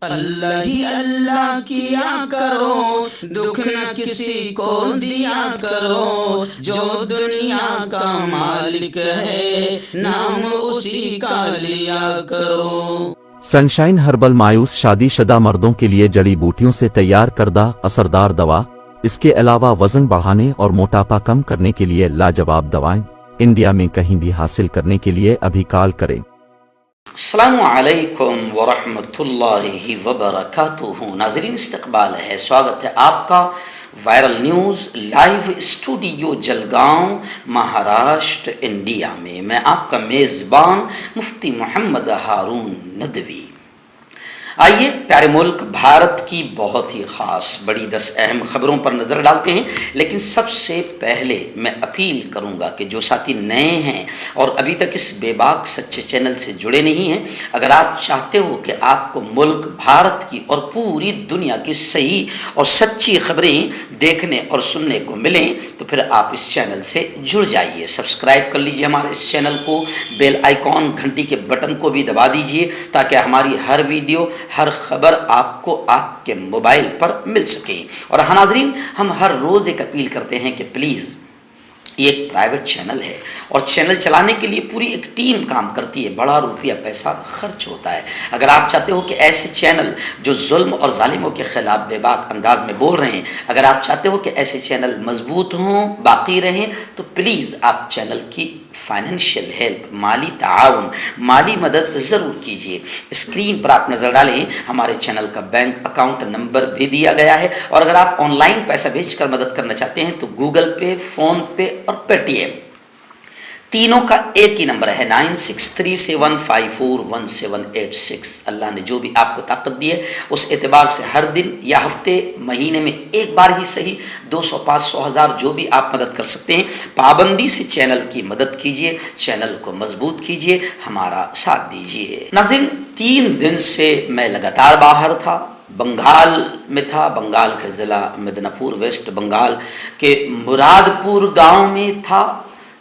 اللہ ہی اللہ کیا کرو، دکھ نہ کسی کو دیا کرو، جو دنیا کا مالک ہے نام اسی کا لیا کرو۔ سنشائن ہربل مایوس شادی شدہ مردوں کے لیے جڑی بوٹیوں سے تیار کردہ اثردار دوا، اس کے علاوہ وزن بڑھانے اور موٹاپا کم کرنے کے لیے لاجواب دوائیں انڈیا میں کہیں بھی حاصل کرنے کے لیے ابھی کال کریں۔ السلام علیکم ورحمۃ اللہ وبرکاتہ۔ ناظرین، استقبال ہے، سواگت ہے آپ کا viral news live studio Jalgaon, Maharashtra, India میں۔ میں آپ کا میزبان مفتی محمد ہارون ندوی۔ آئیے پیارے ملک بھارت کی بہت ہی خاص بڑی 10 اہم خبروں پر نظر ڈالتے ہیں، لیکن سب سے پہلے میں اپیل کروں گا کہ جو ساتھی نئے ہیں اور ابھی تک اس بے باک سچے چینل سے جڑے نہیں ہیں، اگر آپ چاہتے ہو کہ آپ کو ملک بھارت کی اور پوری دنیا کی صحیح اور سچی خبریں دیکھنے اور سننے کو ملیں تو پھر آپ اس چینل سے جڑ جائیے، سبسکرائب کر لیجئے ہمارے اس چینل کو، بیل آئیکن گھنٹی کے بٹن کو بھی دبا دیجئے تاکہ ہماری ہر ویڈیو، ہر خبر آپ کو آپ کے موبائل پر مل سکے۔ اور ہاں ناظرین، ہم ہر روز ایک اپیل کرتے ہیں کہ پلیز، یہ ایک پرائیویٹ چینل ہے اور چینل چلانے کے لیے پوری ایک ٹیم کام کرتی ہے، بڑا روپیہ پیسہ خرچ ہوتا ہے۔ اگر آپ چاہتے ہو کہ ایسے چینل جو ظلم اور ظالموں کے خلاف بے باک انداز میں بول رہے ہیں، اگر آپ چاہتے ہو کہ ایسے چینل مضبوط ہوں، باقی رہیں، تو پلیز آپ چینل کی فائنینشیل ہیلپ، مالی تعاون، مالی مدد ضرور کیجیے۔ اسکرین پر آپ نظر ڈالیں، ہمارے چینل کا بینک اکاؤنٹ نمبر بھی دیا گیا ہے، اور اگر آپ آن لائن پیسہ بھیج کر مدد کرنا چاہتے ہیں تو گوگل پے، فون پے اور پے ٹی ایم تینوں کا ایک ہی نمبر ہے، 9637541786۔ اللہ نے جو بھی آپ کو طاقت دی ہے اس اعتبار سے ہر دن یا ہفتے، مہینے میں ایک بار ہی صحیح 200، 500، 1000 جو بھی آپ مدد کر سکتے ہیں، پابندی سے چینل کی مدد کیجیے، چینل کو مضبوط کیجیے، ہمارا ساتھ دیجیے۔ ناظرین، 3 دن سے میں لگاتار باہر تھا، بنگال میں تھا، بنگال کے ضلع مدنپور، ویسٹ بنگال کے مراد پور گاؤں میں تھا۔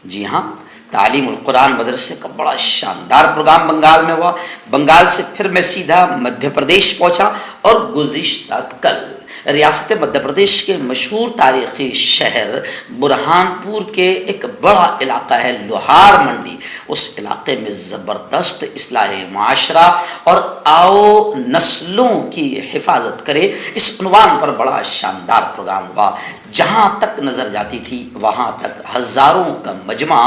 جی ہاں، تعلیم القرآن مدرسے کا بڑا شاندار پروگرام بنگال میں ہوا۔ بنگال سے پھر میں سیدھا مدھیہ پردیش پہنچا، اور گزشتہ کل ریاست مدھیہ پردیش کے مشہور تاریخی شہر برہان پور کے ایک بڑا علاقہ ہے لوہار منڈی، اس علاقے میں زبردست اصلاح معاشرہ اور آؤ نسلوں کی حفاظت کرے، اس عنوان پر بڑا شاندار پروگرام ہوا۔ جہاں تک نظر جاتی تھی وہاں تک ہزاروں کا مجمع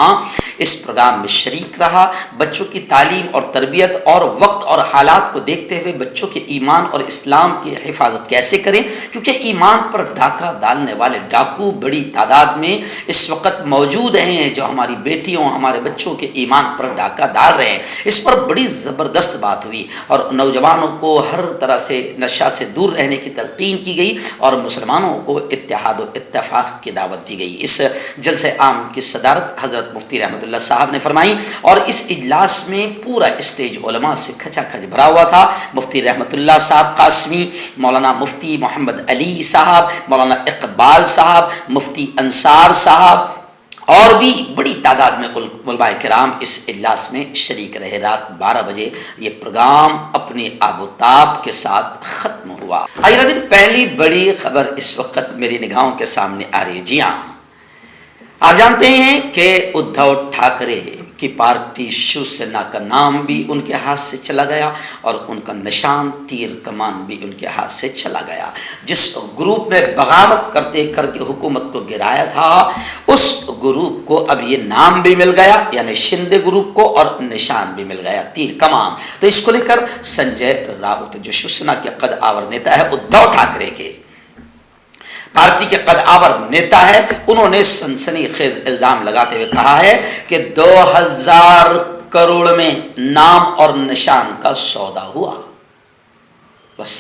اس پروگرام میں شریک رہا۔ بچوں کی تعلیم اور تربیت اور وقت اور حالات کو دیکھتے ہوئے بچوں کے ایمان اور اسلام کی حفاظت کیسے کریں، کیونکہ ایمان پر ڈاکہ ڈالنے والے ڈاکو بڑی تعداد میں اس وقت موجود ہیں، جو ہماری بیٹیوں، ہمارے بچوں کے ایمان پر ڈاکہ ڈال رہے ہیں۔ اس پر بڑی زبردست بات ہوئی اور نوجوانوں کو ہر طرح سے نشہ سے دور رہنے کی تلقین کی گئی، اور مسلمانوں کو اتحاد و اتفاق کی دعوت دی گئی۔ اس جلسہ عام کی صدارت حضرت مفتی رحمت اللہ صاحب نے فرمائی، اور اس اجلاس میں پورا اسٹیج علماء سے کھچا کھچ بھرا ہوا تھا۔ مفتی رحمت اللہ صاحب قاسمی، مولانا مفتی محمد علی صاحب، مولانا اقبال صاحب، مفتی انصار صاحب اور بھی بڑی تعداد میں علماء کرام اس اجلاس میں شریک رہے۔ رات 12 بجے یہ پروگرام اپنی آب و تاب کے ساتھ ختم ہوا۔ آئیے دن پہلی بڑی خبر اس وقت میری نگاہوں کے سامنے آ رہی ہے۔ جی ہاں، آپ جانتے ہیں کہ ادھو ٹھاکرے کی پارٹی شیو سینا کا نام بھی ان کے ہاتھ سے چلا گیا، اور ان کا نشان تیر کمان بھی ان کے ہاتھ سے چلا گیا۔ جس گروپ نے بغاوت کرتے کر کے حکومت کو گرایا تھا، اس گروپ کو اب یہ نام بھی مل گیا، یعنی شندے گروپ کو، اور نشان بھی مل گیا، تیر کمان۔ تو اس کو لے کر سنجے راؤت جو شیو سینا کے قد آور نیتا ہے، ادھو ٹھاکرے کے پارٹی کے قد آور نیتا ہے، انہوں نے سنسنی خیز الزام لگاتے ہوئے کہا ہے کہ 2000 کروڑ میں نام اور نشان کا سودا ہوا۔ بس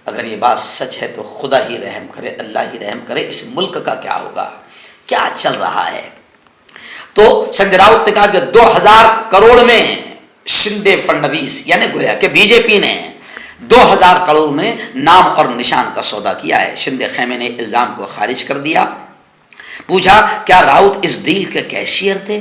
اگر یہ بات سچ ہے تو خدا ہی رحم کرے، اللہ ہی رحم کرے، اس ملک کا کیا ہوگا، کیا چل رہا ہے۔ تو سنجے راؤت نے کہا کہ 2000 کروڑ میں شندے فڈنویس یعنی گویا کہ بی جے پی نے 2000 کروڑ میں نام اور نشان کا سودا کیا ہے۔ شندے خیمے نے الزام کو خارج کر دیا۔ پوچھا کیا راؤت اس ڈیل کے کیشیئر تھے؟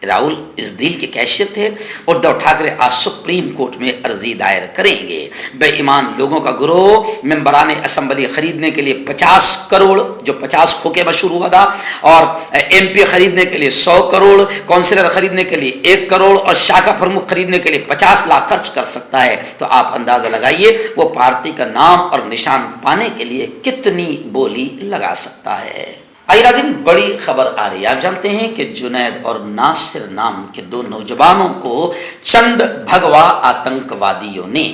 राहुल इसदील के कैशियर थे। उद्धव ठाकरे आज सुप्रीम कोर्ट में अर्जी दायर करेंगे। बेईमान लोगों का गिरोह मेंबरान असम्बली खरीदने के लिए 50 करोड़, जो 50 खोके मशहूर हुआ था, और एमपी खरीदने के लिए 100 करोड़, काउंसिलर खरीदने के लिए 1 करोड़ और शाखा प्रमुख खरीदने के लिए 50 लाख खर्च कर सकता है। तो आप अंदाजा लगाइए वो पार्टी का नाम और निशान पाने के लिए कितनी बोली लगा सकता है। आइरादीन, बड़ी खबर आ रही है। आप जानते हैं कि जुनैद और नासिर नाम के 2 नौजवानों को चंद भगवा आतंकवादियों ने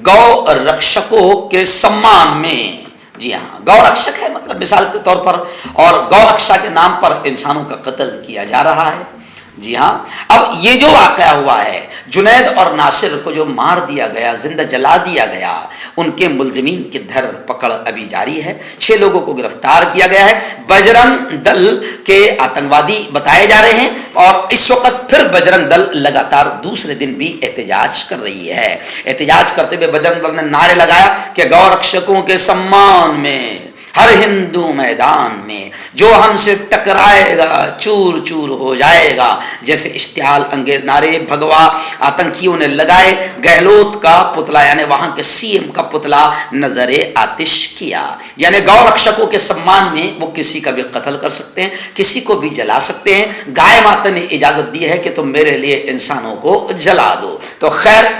गौ रक्षकों के सम्मान में, जी हाँ, गौ रक्षक है मतलब मिसाल के तौर पर, और गौ रक्षा के नाम पर इंसानों का कत्ल किया जा रहा है। जी हाँ, अब ये जो वाकया हुआ है, जुनैद और नासिर को जो मार दिया गया, जिंदा जला दिया गया, उनके मुलजिमीन की धर पकड़ अभी जारी है। 6 लोगों को गिरफ्तार किया गया है। बजरंग दल के आतंकवादी बताए जा रहे हैं और इस वक्त फिर बजरंग दल लगातार दूसरे दिन भी एहतजाज कर रही है। एहतजाज करते हुए बजरंग दल ने नारे लगाया कि गौ रक्षकों के सम्मान में हर हिंदू मैदान में जो हमसे टकराएगा चूर चूर हो जाएगा, जैसे इश्तियाल अंगेज नारे भगवा आतंकियों ने लगाए। गहलोत का पुतला यानी वहां के सीएम का पुतला नजरे आतिश किया। यानी गौ रक्षकों के सम्मान में वो किसी का भी कत्ल कर सकते हैं, किसी को भी जला सकते हैं। गाय माता ने इजाजत दी है कि तुम मेरे लिए इंसानों को जला दो। तो खैर,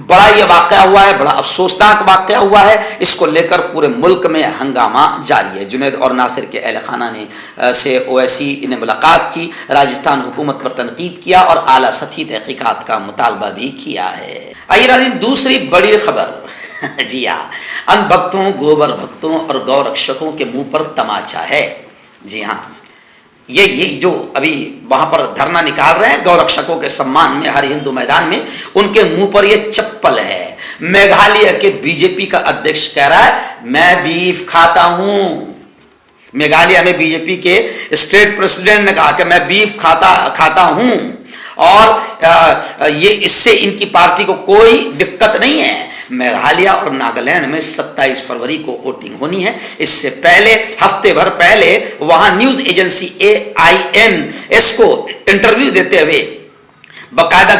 बड़ा ये वाकया हुआ है, बड़ा अफसोसनाक वाकया हुआ है। इसको लेकर पूरे मुल्क में हंगामा जारी है। जुनैद और नासिर के अहल खाना ने से ओवैसी ने मुलाकात की, राजस्थान हुकूमत पर तनकीद किया और आला सतही तहकीकात का मुतालबा भी किया है। आइए नाज़रीन, दूसरी बड़ी खबर जी हाँ, अन भक्तों, गोबर भक्तों और गौ रक्षकों के मुंह पर तमाचा है। जी हाँ, ये जो अभी वहां पर धरना निकाल रहे हैं गौ रक्षकों के सम्मान में हर हिंदू मैदान में, उनके मुंह पर ये चप्पल है। मेघालय के बीजेपी का अध्यक्ष कह रहा है मैं बीफ खाता हूं। मेघालय में बीजेपी के स्टेट प्रेसिडेंट ने कहा कि मैं बीफ खाता हूं और ये इससे इनकी पार्टी को कोई दिक्कत नहीं है। मेघालय और नागालैंड में 27 फरवरी को वोटिंग होनी है। इससे पहले, हफ्ते भर पहले, वहां न्यूज एजेंसी AINS को इंटरव्यू देते हुए बकायदा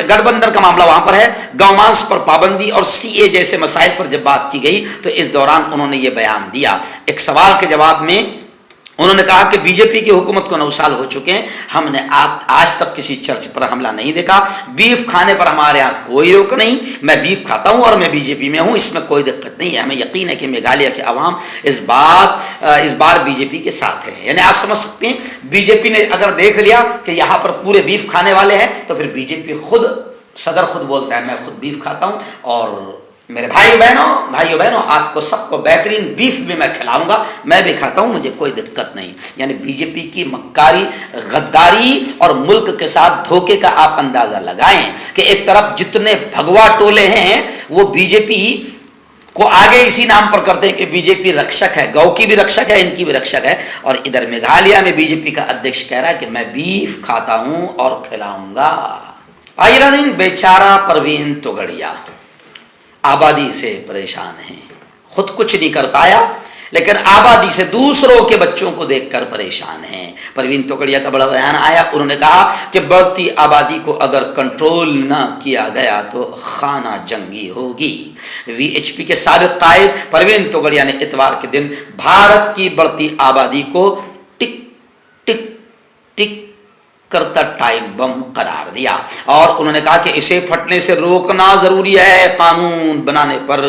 गठबंधन का मामला वहां पर है, गौमांस पर पाबंदी और CA जैसे मसाइल पर जब बात की गई तो इस दौरान उन्होंने ये बयान दिया। एक सवाल के जवाब में उन्होंने कहा कि बीजेपी की हुकूमत को 9 साल हो चुके हैं, हमने आज तक किसी चर्च पर हमला नहीं देखा। बीफ खाने पर हमारे यहाँ कोई रोक नहीं। मैं बीफ खाता हूं और मैं बीजेपी में हूं, इसमें कोई दिक्कत नहीं है। हमें यकीन है कि मेघालय के अवाम इस बार बीजेपी के साथ है। यानी आप समझ सकते हैं, बीजेपी ने अगर देख लिया कि यहाँ पर पूरे बीफ खाने वाले हैं तो फिर बीजेपी सदर खुद बोलता है मैं खुद बीफ खाता हूं और मेरे भाइयों बहनों आपको सबको बेहतरीन बीफ भी मैं खिलाऊंगा, मैं भी खाता हूं, मुझे कोई दिक्कत नहीं। यानी बीजेपी की मक्कारी, गद्दारी और मुल्क के साथ धोखे का आप अंदाजा लगाएं कि एक तरफ जितने भगवा टोले हैं वो बीजेपी को आगे इसी नाम पर करते हैं कि बीजेपी रक्षक है, गौ की भी रक्षक है, इनकी भी रक्षक है, और इधर मेघालय में बीजेपी का अध्यक्ष कह रहा है कि मैं बीफ खाता हूं और खिलाऊंगा। आइए नाज़रीन, बेचारा परवीन तोगड़िया आबादी से परेशान है, खुद कुछ नहीं कर पाया लेकिन आबादी से दूसरों के बच्चों को देखकर परेशान हैं। परवीन तोगड़िया का बड़ा बयान आया। उन्होंने कहा कि बढ़ती आबादी को अगर कंट्रोल न किया गया तो खाना जंगी होगी। VHP के साबिक कायद परवीन तोगड़िया ने इतवार के दिन भारत की बढ़ती आबादी को टिक टिक टिक करता टाइम बम करार दिया और उन्होंने कहा कि इसे फटने से रोकना जरूरी है, कानून बनाने पर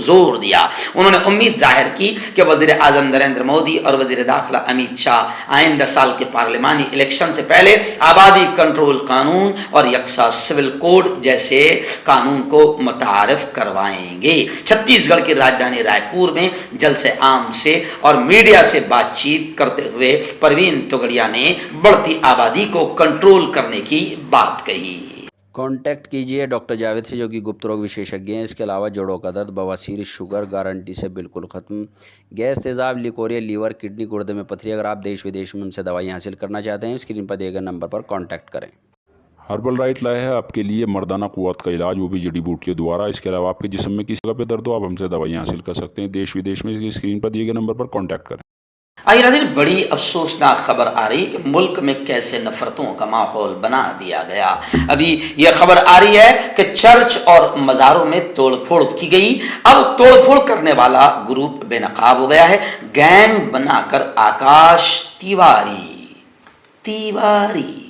जोर दिया। उन्होंने उम्मीद जाहिर की कि वजीर आजम नरेंद्र मोदी और वजीर दाखिला अमित शाह आइंदा साल के पार्लिमानी इलेक्शन से पहले आबादी कंट्रोल कानून और यकसा सिविल कोड जैसे कानून को मुतारिफ करवाएंगे। छत्तीसगढ़ की राजधानी रायपुर में जलसे आम से और मीडिया से बातचीत करते हुए परवीन तोगड़िया ने बढ़ती आबादी को कंट्रोल करने की बात कही। कांटेक्ट कीजिए डॉक्टर जावेद से, जो कि गुप्त रोग विशेषज्ञ हैं। इसके अलावा जोड़ों का दर्द, बवासीर, शुगर गारंटी से बिल्कुल ख़त्म, गैस, तेज़ाब, लिकोरिया, लीवर, किडनी, गुर्दे में पथरी। अगर आप देश विदेश में उनसे दवाई हासिल करना चाहते हैं, स्क्रीन पर दिए गए नंबर पर कांटेक्ट करें। हर्बल राइट लाया है आपके लिए मर्दाना कुव्वत का इलाज, वो भी जड़ी बूटियों द्वारा। इसके अलावा आपके जिस्म में किसी जगह पे दर्द हो, आप हमसे दवाई हासिल कर सकते हैं देश विदेश में। स्क्रीन पर दिए गए नंबर पर कांटेक्ट करें। आइए नाज़रीन, बड़ी अफसोसनाक खबर आ रही कि मुल्क में कैसे नफरतों का माहौल बना दिया गया। अभी यह खबर आ रही है कि चर्च और मज़ारों में तोड़फोड़ की गई। अब तोड़फोड़ करने वाला ग्रुप बेनकाब हो गया है। गैंग बनाकर आकाश तिवारी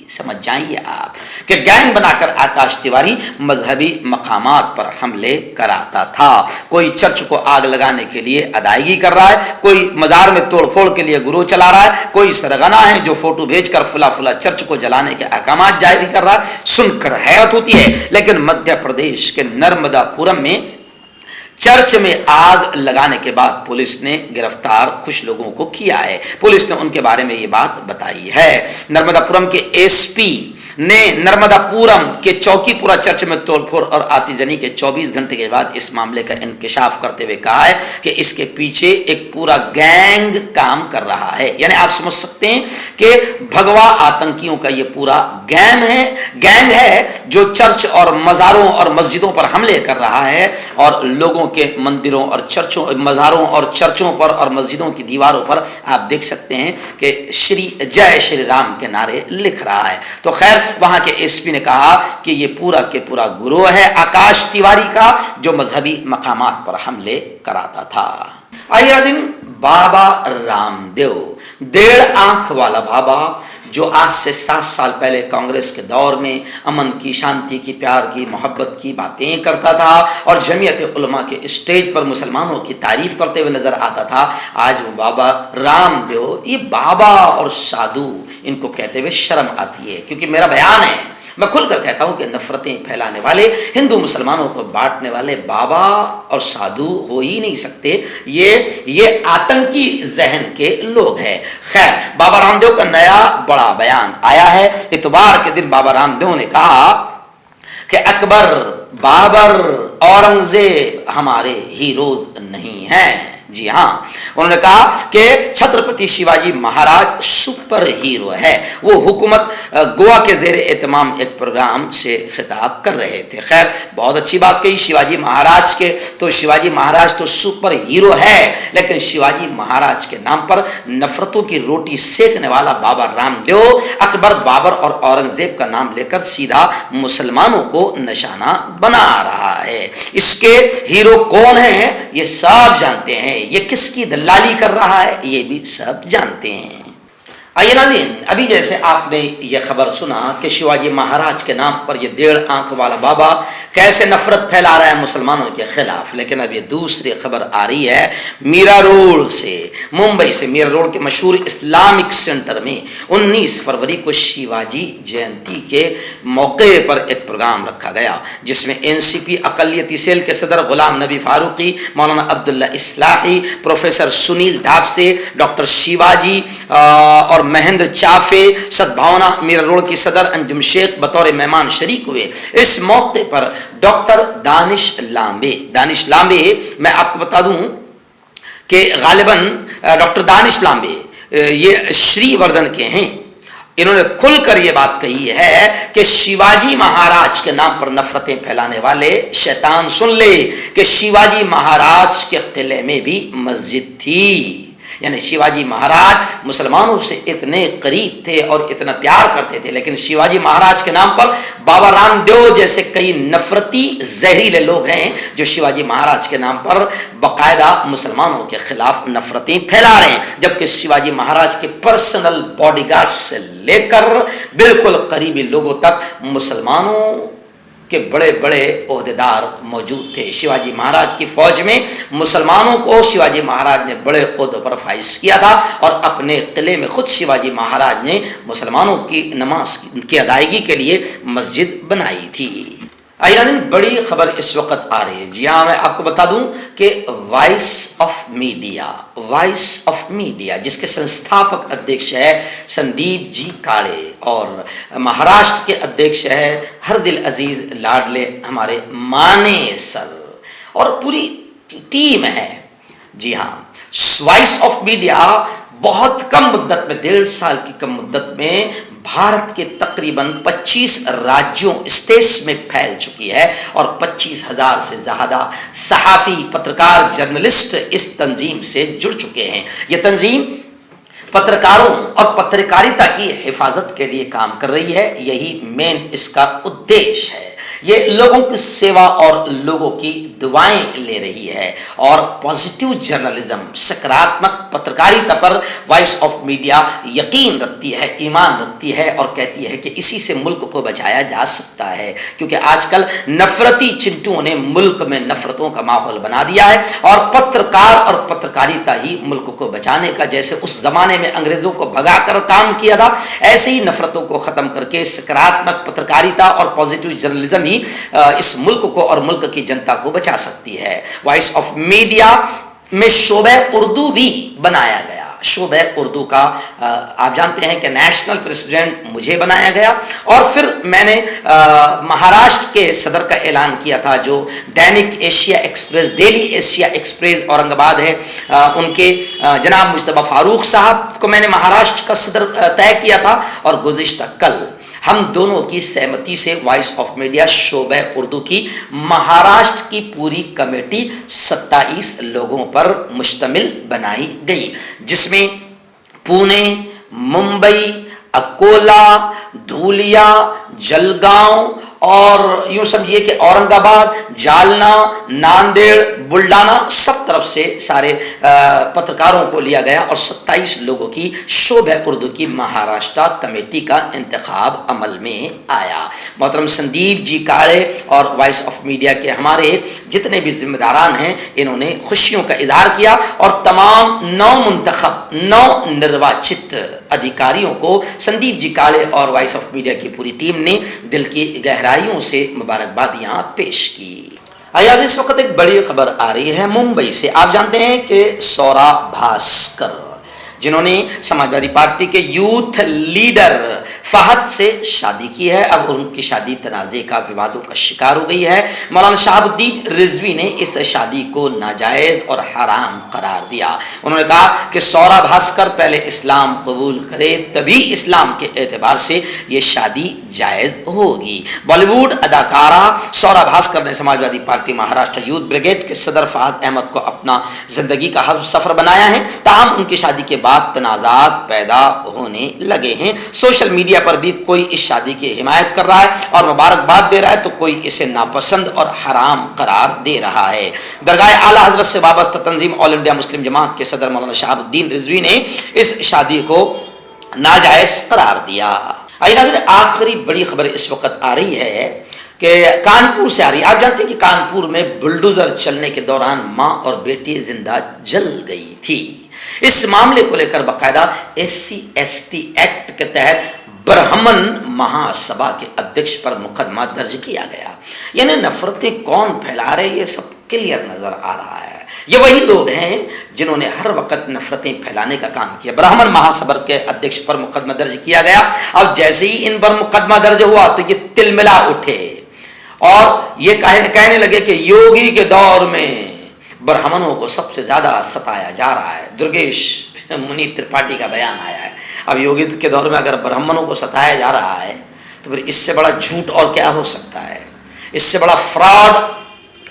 समझ जाइए आप कि गैंग बनाकर आकाश तिवारी मजहबी मकामात पर हमले कराता था। कोई चर्च को आग लगाने के लिए अदायगी कर रहा है, कोई मजार में तोड़फोड़ के लिए गुरु चला रहा है, कोई सरगना है जो फोटो भेजकर फुला फुला चर्च को जलाने के अहकामात जारी कर रहा है। सुनकर हैरत होती है। लेकिन मध्य प्रदेश के नर्मदापुरम में चर्च में आग लगाने के बाद पुलिस ने गिरफ्तार कुछ लोगों को किया है। पुलिस ने उनके बारे में ये बात बताई है। नर्मदापुरम के एसपी ने नर्मदापुरम के चौकीपुरा चर्च में तोड़फोड़ और आतिजनी के 24 घंटे के बाद इस मामले का इंकशाफ करते हुए कहा है कि इसके पीछे एक पूरा गैंग काम कर रहा है। यानी आप समझ सकते हैं कि भगवा आतंकियों का ये पूरा गैंग है जो चर्च और मज़ारों और मस्जिदों पर हमले कर रहा है और लोगों के मंदिरों और चर्चों, मज़ारों और चर्चों पर और मस्जिदों की दीवारों पर आप देख सकते हैं कि जय श्री राम के नारे लिख रहा है। तो खैर, वहां के एसपी ने कहा कि ये पूरा के पूरा गिरोह है आकाश तिवारी का जो मजहबी मकामात पर हमले कराता था। आइए दिन बाबा रामदेव, 1.5 आंख वाला बाबा जो आज से 7 साल पहले कांग्रेस के दौर में अमन की, शांति की, प्यार की, मोहब्बत की बातें करता था और जमीयत उलमा के स्टेज पर मुसलमानों की तारीफ करते हुए नजर आता था, आज वो बाबा रामदेव, ये बाबा और साधु इनको कहते हुए शर्म आती है। क्योंकि मेरा बयान है, मैं खुलकर कहता हूं कि नफरतें फैलाने वाले, हिंदू मुसलमानों को बांटने वाले बाबा और साधु हो ही नहीं सकते। ये आतंकी जहन के लोग हैं। खैर, बाबा रामदेव का नया बड़ा बयान आया है। इतवार के दिन बाबा रामदेव ने कहा कि अकबर, बाबर, औरंगजेब हमारे हीरोज नहीं हैं। जी हाँ, उन्होंने कहा कि छत्रपति शिवाजी महाराज सुपर हीरो है। वो हुकूमत गोवा के जेर एहतमाम एक प्रोग्राम से खिताब कर रहे थे। खैर, बहुत अच्छी बात कही शिवाजी महाराज के, तो शिवाजी महाराज तो सुपर हीरो है, लेकिन शिवाजी महाराज के नाम पर नफरतों की रोटी सेकने वाला बाबा रामदेव अकबर, बाबर और औरंगजेब का नाम लेकर सीधा मुसलमानों को निशाना बना रहा है। इसके हीरो कौन है ये सब जानते हैं, ये किसकी दलाली कर रहा है ये भी सब जानते हैं। आइए नाज़रीन, अभी जैसे आपने ये खबर सुना कि शिवाजी महाराज के नाम पर ये 1.5 आंख वाला बाबा कैसे नफरत फैला रहा है मुसलमानों के खिलाफ, लेकिन अब ये दूसरी खबर आ रही है मीरा रोड से, मुंबई से। मीरा रोड के मशहूर इस्लामिक सेंटर में 19 फरवरी को शिवाजी जयंती के मौके पर एक प्रोग्राम रखा गया, जिसमें एनसीपी अक़लियती सेल के सदर गुलाम नबी फारूकी, मौलाना अब्दुल्ला इस्लाही, प्रोफेसर सुनील धापसे, डॉक्टर शिवाजी और महेंद्र चाफे, सद्भावना मीरा रोड की सदर अंजुम शेख बतौर मेहमान शरीक हुए। इस मौके पर डॉक्टर दानिश लांबे, मैं आपको बता दूं कि गालिबन डॉक्टर दानिश लांबे ये श्रीवर्धन के हैं। इन्होंने खुलकर ये बात कही है कि शिवाजी महाराज के नाम पर नफरतें फैलाने वाले शैतान सुन ले कि शिवाजी महाराज के किले में भी मस्जिद थी। यानी शिवाजी महाराज मुसलमानों से इतने करीब थे और इतना प्यार करते थे, लेकिन शिवाजी महाराज के नाम पर बाबा रामदेव जैसे कई नफरती जहरीले लोग हैं जो शिवाजी महाराज के नाम पर बाकायदा मुसलमानों के खिलाफ नफरतें फैला रहे हैं, जबकि शिवाजी महाराज के पर्सनल बॉडीगार्ड से लेकर बिल्कुल करीबी लोगों तक मुसलमानों के बड़े बड़े ओहदेदार मौजूद थे। शिवाजी महाराज की फौज में मुसलमानों को शिवाजी महाराज ने बड़े ओहदों पर फाइज किया था और अपने किले में खुद शिवाजी महाराज ने मुसलमानों की नमाज की अदायगी के लिए मस्जिद बनाई थी। आइए दिन बड़ी खबर इस वक्त आ रही है। जी हाँ, मैं आपको बता दूं कि वॉइस ऑफ मीडिया जिसके संस्थापक अध्यक्ष है संदीप जी काड़े और महाराष्ट्र के अध्यक्ष है हरदिल अजीज लाडले हमारे माने सर और पूरी टीम है। जी हाँ, वॉइस ऑफ मीडिया बहुत कम मुद्दत में, 1.5 साल की कम मुद्दत में भारत के तकरीबन 25 राज्यों स्टेट्स में फैल चुकी है और 25,000 से ज़्यादा सहाफ़ी, पत्रकार, जर्नलिस्ट इस तंजीम से जुड़ चुके हैं। यह तंजीम पत्रकारों और पत्रकारिता की हिफाजत के लिए काम कर रही है। यही मेन इसका उद्देश्य है। ये लोगों की सेवा और लोगों की दुआएं ले रही है और पॉजिटिव जर्नलिज्म, सकारात्मक पत्रकारिता पर वॉइस ऑफ मीडिया यकीन रखती है, ईमान रखती है और कहती है कि इसी से मुल्क को बचाया जा सकता है। क्योंकि आजकल नफरती चिंटुओं ने मुल्क में नफरतों का माहौल बना दिया है और पत्रकार और पत्रकारिता ही मुल्क को बचाने का, जैसे उस जमाने में अंग्रेजों को भगाकर काम किया था, ऐसे ही नफरतों को खत्म करके सकारात्मक पत्रकारिता और पॉजिटिव जर्नलिज्म इस मुल्क को और मुल्क की जनता को बचा सकती है। वॉइस ऑफ मीडिया में शोबे उर्दू भी बनाया गया। शोबे उर्दू का आप जानते हैं कि नेशनल प्रेसिडेंट मुझे बनाया गया और फिर मैंने महाराष्ट्र के सदर का ऐलान किया था, जो दैनिक Asia express, daily Asia express Aurangabad है, उनके जनाब मुश्तबा फारूक साहब को मैंने महाराष्ट्र का सदर तय किया था और गुज़िश्ता कल हम दोनों की सहमति से वॉइस ऑफ मीडिया शोबे उर्दू की महाराष्ट्र की पूरी कमेटी 27 लोगों पर मुश्तमिल बनाई गई, जिसमें पुणे, मुंबई, अकोला, धुलिया, जलगांव और यूं समझिए कि औरंगाबाद, जालना, नांदेड़, बुल्डाना, सब तरफ से सारे पत्रकारों को लिया गया और 27 लोगों की शोबे उर्दू की महाराष्ट्र कमेटी का इंतखाब अमल में आया। मोहतरम संदीप जी काड़े और वॉइस ऑफ मीडिया के हमारे जितने भी जिम्मेदारान हैं, इन्होंने खुशियों का इजहार किया और तमाम 9 निर्वाचित अधिकारियों को संदीप जी काड़े और वॉइस ऑफ मीडिया की पूरी टीम ने दिल की गहराइयों से मुबारकबादियां पेश की। आइए इस वक्त एक बड़ी खबर आ रही है मुंबई से। आप जानते हैं कि सौरा भास्कर, जिन्होंने समाजवादी पार्टी के यूथ लीडर फहद से शादी की है, अब उनकी शादी तनाज़े का, विवादों का शिकार हो गई है। मौलाना शहाबुद्दीन रिजवी ने इस शादी को नाजायज़ और हराम करार दिया। उन्होंने कहा कि सौरा भास्कर पहले इस्लाम कबूल करे, तभी इस्लाम के एतबार से ये शादी जायज़ होगी। बॉलीवुड अदाकारा सौरा भास्कर ने Samajwadi party Maharashtra youth brigade के सदर फहद अहमद को अपना जिंदगी का हम सफ़र बनाया है। ताहम उनकी शादी के बाद तनाज़ात पैदा होने लगे हैं। सोशल मीडिया पर भी कोई इस शादी की हिमायत कर रहा है और मुबारकबाद दे रहा है, तो कोई इसे नापसंद और हराम करार दे रहा है। दरगाह आला हजरत से वाबस्ता तंजीम ऑल इंडिया मुस्लिम जमात के सदर मौलाना शहाबुद्दीन रिजवी ने इस शादी को नाजायज करार दिया। आखिरी बड़ी खबर इस वक्त आ रही है कि कानपुर से आ रही है। आप जानते हैं कि कानपुर में बुलडोजर चलने के दौरान मां और बेटी जिंदा जल गई थी। इस मामले को लेकर बाकायदा SC/ST एक्ट के तहत ब्राह्मण महासभा के अध्यक्ष पर मुकदमा दर्ज किया गया। यानी नफरतें कौन फैला रहे, ये सब क्लियर नजर आ रहा है। ये वही लोग हैं जिन्होंने हर वक्त नफरतें फैलाने का काम किया। ब्राह्मण महासभा के अध्यक्ष पर मुकदमा दर्ज किया गया। अब जैसे ही इन पर मुकदमा दर्ज हुआ तो ये तिलमिला उठे और ये कहने लगे कि योगी के दौर में ब्राह्मणों को सबसे ज्यादा सताया जा रहा है। दुर्गेश मुनि त्रिपाठी का बयान आया है। अब योगी के दौर में अगर ब्राह्मणों को सताया जा रहा है तो फिर इससे बड़ा झूठ और क्या हो सकता है, इससे बड़ा फ्रॉड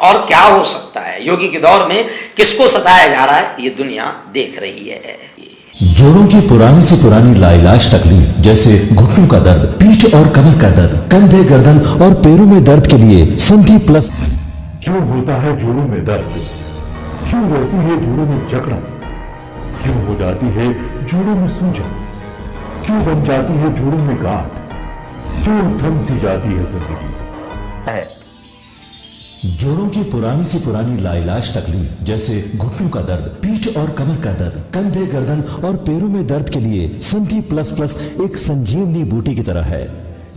और क्या हो सकता है। योगी के दौर में किसको सताया जा रहा है ये दुनिया देख रही है। जोड़ों की पुरानी से पुरानी लाइलाज तकलीफ जैसे घुटनों का दर्द, पीठ और कमर का दर्द, कंधे, गर्दन और पैरों में दर्द के लिए संधि प्लस। क्यों होता है जोड़ों में दर्द, क्यों रहती है जोड़ों में जकड़न, क्यों हो जाती है जोड़ों में सूजन, क्यों बन जाती है जोड़ों में गांठ, क्यों थम सी जाती है जिंदगी। जोड़ों की पुरानी से पुरानी लाइलाज तकलीफ जैसे घुटनों का दर्द, पीठ और कमर का दर्द, कंधे, गर्दन और पैरों में दर्द के लिए संधि प्लस प्लस एक संजीवनी बूटी की तरह है,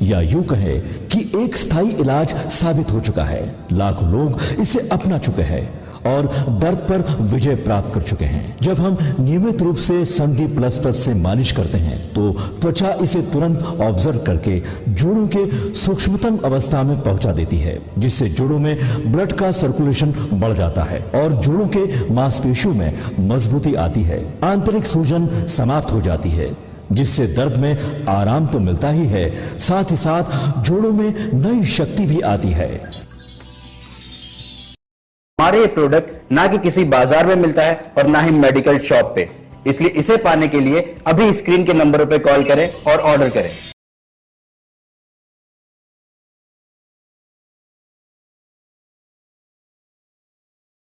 या यूं कहे कि एक स्थायी इलाज साबित हो चुका है। लाखों लोग इसे अपना चुके हैं और दर्द पर विजय प्राप्त कर चुके हैं। जब हम नियमित रूप से संधि प्लस प्लस से मालिश करते हैं तो त्वचा इसे तुरंत ऑब्जर्व करके जोड़ों के सूक्ष्मतम अवस्था में पहुंचा देती है, जिससे जोड़ों में ब्लड का सर्कुलेशन बढ़ जाता है और जोड़ों के मांसपेशियों में मजबूती आती है। आंतरिक सूजन समाप्त हो जाती है, जिससे दर्द में आराम तो मिलता ही है, साथ ही साथ जोड़ों में नई शक्ति भी आती है। हमारे ये प्रोडक्ट ना कि किसी बाजार में मिलता है और ना ही मेडिकल शॉप पे। اس لیے اسے پانے کے لیے ابھی اسکرین کے نمبروں پہ کال کریں اور آرڈر کریں.